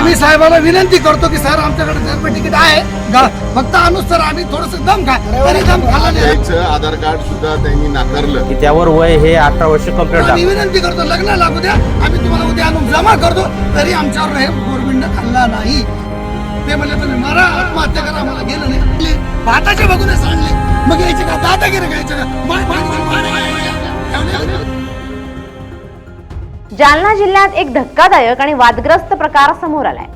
आम्ही साहेबाला विनंती करतो की सर आमच्याकडे जर तिकीट आहे फक्त आणून सर आम्ही थोडस दम खा तरी दम खाला नाही. त्याचं आधार कार्ड सुद्धा त्यांनी नाकारलं की त्यावर वय हे 18 वर्ष कंप्लीट आम्ही विनंती करतो लग्न लागू द्या आम्ही तुम्हाला उद्या आणून जमा करतो तरी आमच्यावर हे गव्हर्नमेंटने खाल्ला नाही. ते म्हणले तुम्ही मारा आत्महत्या करा आम्हाला गेलं नाही भाताचे बघूनच सांगले मग यायचे का दादागिरी घ्यायचे का. जालना जिल्ह्यात एक धक्कादायक आणि वादग्रस्त प्रकार समोर आलाय.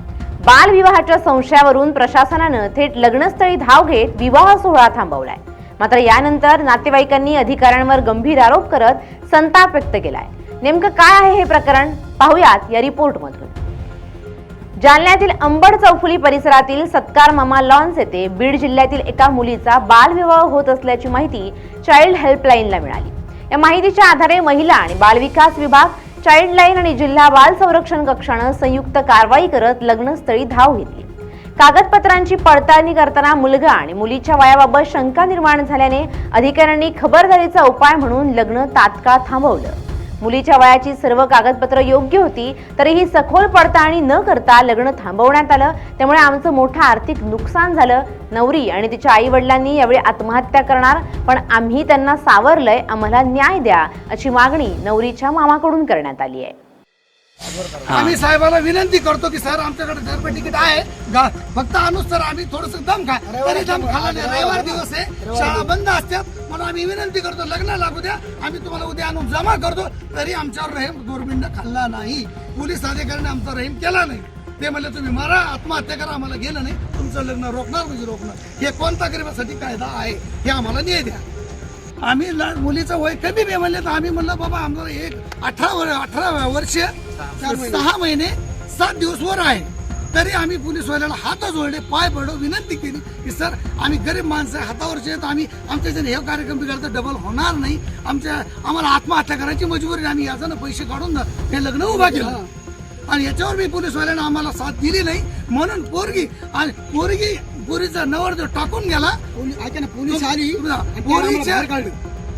बालविवाहाच्या संशयावरून प्रशासनानं थेट लग्नस्थळी धाव घेत विवाह सोहळा थांबवलाय. मात्र यानंतर नातेवाईकांनी अधिकाऱ्यांवर गंभीर आरोप करत संताप व्यक्त केलाय. नेमकं काय आहे हे प्रकरण पाहुयात या रिपोर्टमधून. जालन्यातील अंबड चौफुली परिसरातील सत्कार मामा लॉन्स येथे बीड जिल्ह्यातील एका मुलीचा बालविवाह होत असल्याची माहिती चाइल्ड हेल्पलाईनला मिळाली. या माहितीच्या आधारे महिला आणि बालविकास विभाग, चाइल्डलाईन आणि जिल्हा बाल संरक्षण कक्षानं संयुक्त कारवाई करत लग्नस्थळी धाव घेतली. कागदपत्रांची पडताळणी करताना मुलगा आणि मुलीच्या वयाबाबत शंका निर्माण झाल्याने अधिकाऱ्यांनी खबरदारीचा उपाय म्हणून लग्न तात्काळ थांबवलं. मुलीच्या वयाची सर्व कागदपत्र योग्य होती तरीही सखोल पडताळणी न करता लग्न थांबवण्यात आलं. त्यामुळे आमचं मोठं आर्थिक नुकसान झालं. नवरी आणि तिच्या आई वडिलांनी यावेळी आत्महत्या करणार पण आम्ही त्यांना सावरलंय, आम्हाला न्याय द्या अशी मागणी नवरीच्या मामाकडून करण्यात आली आहे. आम्ही साहेबाला विनंती करतो की सर आमच्याकडे जर तिकीट आहे फक्त आणून सर आम्ही थोडस दम खा तरी दम खाला नाही. रविवार दिवस आहे शाळा बंद असतात म्हणून आम्ही विनंती करतो लग्न लागू द्या आम्ही तुम्हाला उद्या आणून जमा करतो तरी आमच्यावर रहीम गव्हर्नमेंटने खाल्ला नाही. पोलीस अधिकाऱ्याने आमचा रहीम केला नाही. ते म्हणले तुम्ही मारा आत्महत्या करा आम्हाला गेलं नाही तुमचं लग्न रोखणार म्हणजे रोखणार. हे कोणता गरिबासाठी कायदा आहे हे आम्हाला न्याय द्या. आम्ही मुलीचं वय कमी बे म्हणले तर आम्ही म्हणलं बाबा आम्हाला एक 18 वर्ष 6 महिने 7 दिवस वर आहे तरी आम्ही पोलीस वाल्याला हात जोडले पाय पडलो विनंती केली की सर आम्ही गरीब माणसं हातावरचे आहेत आम्ही आमच्या जण हे कार्यक्रम बिघडता डबल होणार नाही आम्हाला आत्महत्या करायची मजबुरी आम्ही याचं पैसे काढून हे लग्न उभा केलं आणि याच्यावर मी पोलीस वाल्यानं आम्हाला साथ दिली नाही म्हणून पोरीचा नवरदेव टाकून गेला. पोलीस आली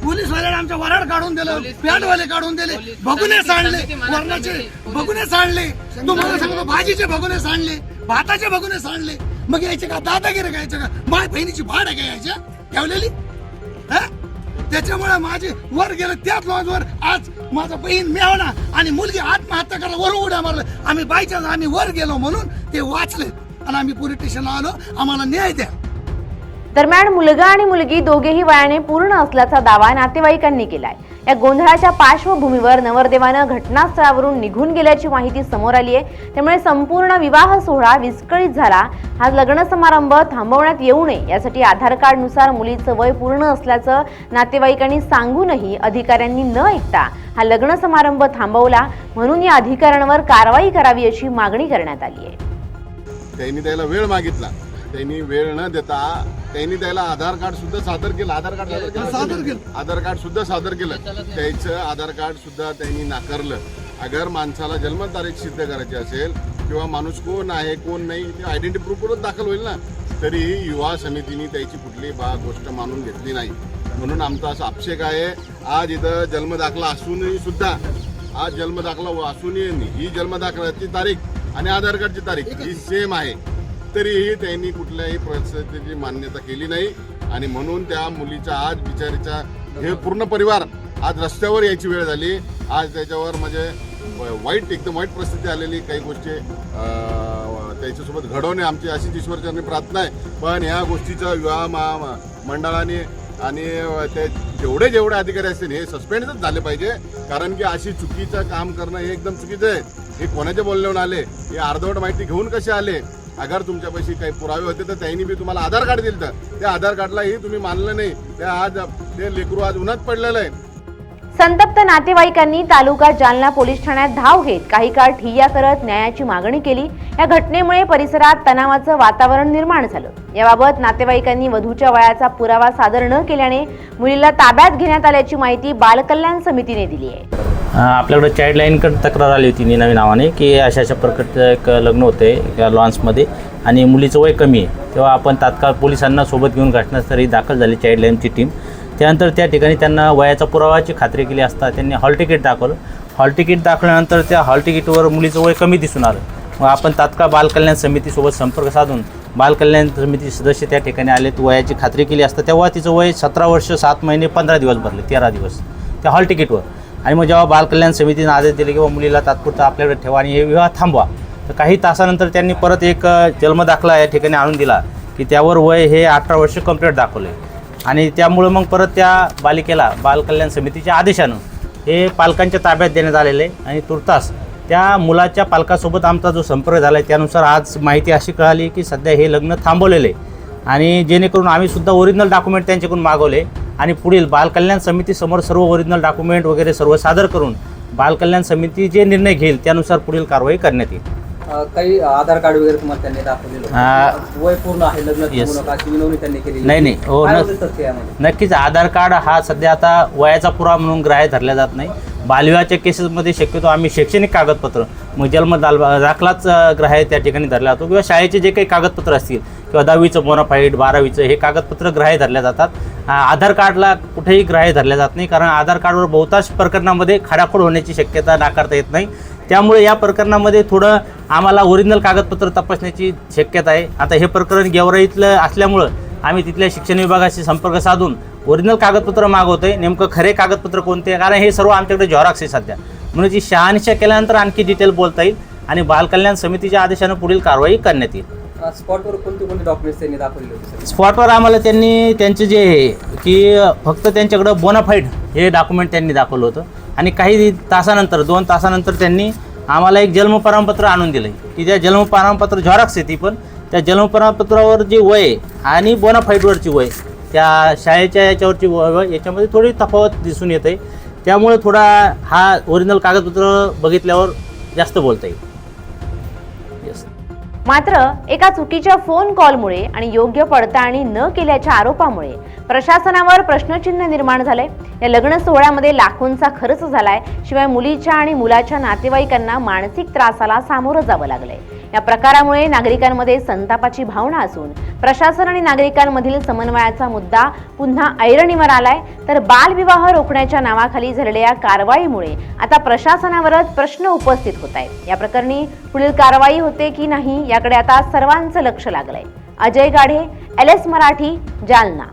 पोलीस वाल्याने आमच्या वराड काढून दिलं पॅटवाले काढून दिले भगुने सांडले वरणाचे भगुने सांडले तुम्हाला सांगतो भाजीचे भगुने सांडले भाताचे भगुने सांडले मग यायचे का दादागिरी घ्यायचे का माय बहिणीची भाड आहे यायच्या ठेवलेली. त्याच्यामुळे माझे वर गेलं त्याच लॉजवर आज माझा बहीण मेवणा आणि मुलगी आत्महत्या करायला वर उड्या मारलं. आम्ही बायचान्स आम्ही वर गेलो म्हणून ते वाचले आणि आम्ही पोलीस स्टेशनला आलो आम्हाला न्याय द्या. दरम्यान मुलगा आणि मुलगी दोघेही वयाने पूर्ण असल्याचा दावा नातेवाईकांनी केलाय. या गोंधळाच्या पार्श्वभूमीवर नवरदेवानं घटनास्थळावरून निघून गेल्याची माहिती समोर आली आहे. त्यामुळे संपूर्ण विवाह सोहळा विस्कळीत झाला. हा लग्न समारंभ थांबवण्यात येऊ नये यासाठी आधार कार्ड नुसार मुलीचं वय पूर्ण असल्याचं नातेवाईकांनी सांगूनही अधिकाऱ्यांनी न ऐकता हा लग्न समारंभ थांबवला. म्हणून या अधिकाऱ्यांवर कारवाई करावी अशी मागणी करण्यात आली आहे. त्यांनी त्याला वेळ मागितला त्यांनी वेळ न देता त्यांनी त्याला आधार कार्ड सुद्धा सादर केलं. आधार कार्ड सुद्धा सादर केलं. त्याचं आधार कार्ड सुद्धा त्यांनी नाकारलं. अगर माणसाला जन्मतारीख सिद्ध करायची असेल किंवा माणूस कोण आहे कोण नाही ते आयडेंटिटी प्रूफवरच दाखल होईल ना. तरीही युवा समितीने त्याची कुठली गोष्ट मानून घेतली नाही. म्हणून आमचा असा आक्षेप आहे आज इथं जन्मदाखला असूनही सुद्धा आज जन्मदाखला असूनही ही जन्मदाखल्याची तारीख आणि आधार कार्डची तारीख ही सेम आहे तरीही त्यांनी कुठल्याही परिस्थितीची मान्यता केली नाही. आणि म्हणून त्या मुलीचा आज बिचारीचा हे पूर्ण परिवार आज रस्त्यावर यायची वेळ झाली. आज त्याच्यावर म्हणजे एकदम वाईट परिस्थिती आलेली. काही गोष्टी त्याच्यासोबत घडवणे आमची अशीच ईश्वरचरणी प्रार्थना आहे. पण ह्या गोष्टीचा विवाह मंडळाने आणि ते जेवढे अधिकारी असतील हे सस्पेंडच झाले पाहिजे. कारण की अशी चुकीचं काम करणं हे एकदम चुकीचं आहे. हे कोणाच्या बोलण्यावरून आले हे अर्धवट माहिती घेऊन कसे आले. अगर तुमच्यापाशी काही पुरावे होते तर त्यांनी बी तुम्हाला आधार कार्ड दिलं तर त्या आधार कार्डलाही तुम्ही मानलं नाही. त्या आज ते लेकरू आज उन्हात पडलेलं आहे. संतप्त नातेवाईकांनी तालुका जालना पोलीस ठाण्यात धाव घेत काही काळ ठिय्या करत न्यायाची मागणी केली. या घटनेमुळे परिसरात तणावाचं वातावरण निर्माण झालं. याबाबत नातेवाईकांनी वधूच्या वयाचा पुरावा सादर न केल्याने मुलीला ताब्यात घेण्यात आल्याची माहिती बालकल्याण समितीने दिली आहे. आपल्याकडे चाइल्डलाईनकडे तक्रार आली होती नीनावी नावाने की अशा प्रकारचं एक लग्न होते एका लॉन्समध्ये आणि मुलीचं वय कमी आहे. तेव्हा आपण तात्काळ पोलिसांना सोबत घेऊन घटनास्थळी दाखल झाली चाइल्डलाईनची टीम. त्यानंतर त्या ठिकाणी त्यांना वयाचा पुरावाची खात्री केली असता त्यांनी हॉल तिकीट दाखवलं. हॉल तिकीट दाखवल्यानंतर त्या हॉल तिकीटवर मुलीचं वय कमी दिसून आलं. मग आपण तात्काळ बालकल्याण समितीसोबत संपर्क साधून बालकल्याण समिती सदस्य त्या ठिकाणी आले, वयाची खात्री केली असता तेव्हा तिचं वय 17 वर्ष 7 महिने 15 दिवस भरले, 13 दिवस त्या हॉल तिकीटवर. आणि मग जेव्हा बालकल्याण समितीने आदेश दिले किंवा मुलीला तात्पुरता आपल्याकडे ठेवा आणि हे विवाह थांबवा, तर काही तासानंतर त्यांनी परत एक जन्मदाखला या ठिकाणी आणून दिला की त्यावर वय हे 18 वर्ष कंप्लीट दाखवले. आणि त्यामुळे मग परत त्या बालिकेला बालकल्याण समितीच्या आदेशानं हे पालकांच्या ताब्यात देण्यात आलेलं आहे. आणि तुर्तास त्या मुलाच्या पालकासोबत आमचा जो संपर्क झाला आहे त्यानुसार आज माहिती अशी कळाली की सध्या हे लग्न थांबवलेलं आहे. आणि जेणेकरून आम्हीसुद्धा ओरिजिनल डॉक्युमेंट त्यांच्याकडून मागवले आणि पुढील बालकल्याण समितीसमोर सर्व ओरिजिनल डॉक्युमेंट वगैरे सर्व सादर करून बालकल्याण समिती जे निर्णय घेईल त्यानुसार पुढील कारवाई करण्यात येईल. काही आधार कार्ड वगैरे तुम्हाला त्यांनी दाखवलेलं, वय पूर्ण आहे, लग्न Yes. थांबवू नका अशी विनवणी त्यांनी केली. नाही हो काय होतं तथ्य यामध्ये? नक्कीच आधार कार्ड हा सध्या आता वयाचा पुरावा म्हणून ग्राह्य धरला जात नाही. बालविवाहाच्या केसेसमध्ये शक्यतो आम्ही शैक्षणिक कागदपत्र मग जन्म दाखलाच ग्राह्य त्या ठिकाणी धरला जातो किंवा शाळेचे जे काही कागदपत्र असतील किंवा 10वीचं बोनाफाईड 12वीचं हे कागदपत्र ग्राह्य धरल्या जातात. आधार कार्डला कुठेही ग्राह्य धरल्या जात नाही, कारण आधार कार्डवर बहुतांश प्रकरणामध्ये खाडाखोड होण्याची शक्यता नाकारता येत नाही. त्यामुळे या प्रकरणामध्ये थोडं आम्हाला ओरिजिनल कागदपत्र तपासण्याची शक्यता आहे. आता हे प्रकरण गेवराईतलं असल्यामुळं आम्ही तिथल्या शिक्षण विभागाशी संपर्क साधून ओरिजिनल कागदपत्र मागवतो आहे. नेमकं खरे कागदपत्र कोणते, कारण हे सर्व आमच्याकडे झेरॉक्स आहे सध्या, म्हणून ती शहानिशा केल्यानंतर आणखी डिटेल बोलता येईल आणि बालकल्याण समितीच्या आदेशानं पुढील कारवाई करण्यात येईल. स्पॉटवर कोणते डॉक्युमेंट्स त्यांनी दाखवलेले होते? स्पॉटवर आम्हाला त्यांनी त्यांचे जे आहे की फक्त त्यांच्याकडं बोनाफाईड हे डॉक्युमेंट त्यांनी दाखवलं होतं आणि काही तासानंतर 2 तासानंतर त्यांनी आम्हाला एक जन्म प्रमाणपत्र आणून दिलं की त्या जन्म प्रमाणपत्र झेरॉक्स आहे ती, पण त्या जन्म प्रमाणपत्रावर जे वय आणि बोनाफाईडवरची वय त्या शाळेच्या याच्यावरची वय याच्यामध्ये थोडी तफावत दिसून येते. त्यामुळे थोडा हा ओरिजिनल कागदपत्र बघितल्यावर जास्त बोलता येईल. मात्र एका चुकीच्या फोन कॉलमुळे आणि योग्य पडताळणी न केल्याच्या आरोपामुळे प्रशासनावर प्रश्नचिन्ह निर्माण झाले. या लग्न सोहळ्यामध्ये लाखोंचा खर्च झालाय, शिवाय मुलीच्या आणि मुलाच्या नातेवाईकांना मानसिक त्रासाला सामोरं जावं लागलंय. या प्रकारामुळे नागरिकांमध्ये संतापाची भावना असून प्रशासन आणि नागरिकांमधील समन्वयाचा मुद्दा पुन्हा ऐरणीवर आलाय. तर बालविवाह रोखण्याच्या नावाखाली झालेल्या कारवाईमुळे आता प्रशासनावरच प्रश्न उपस्थित होत आहेत. या प्रकरणी पुढील कारवाई होते की नाही याकडे आता सर्वांचं लक्ष लागलंय. अजय गाढे, LS मराठी, जालना.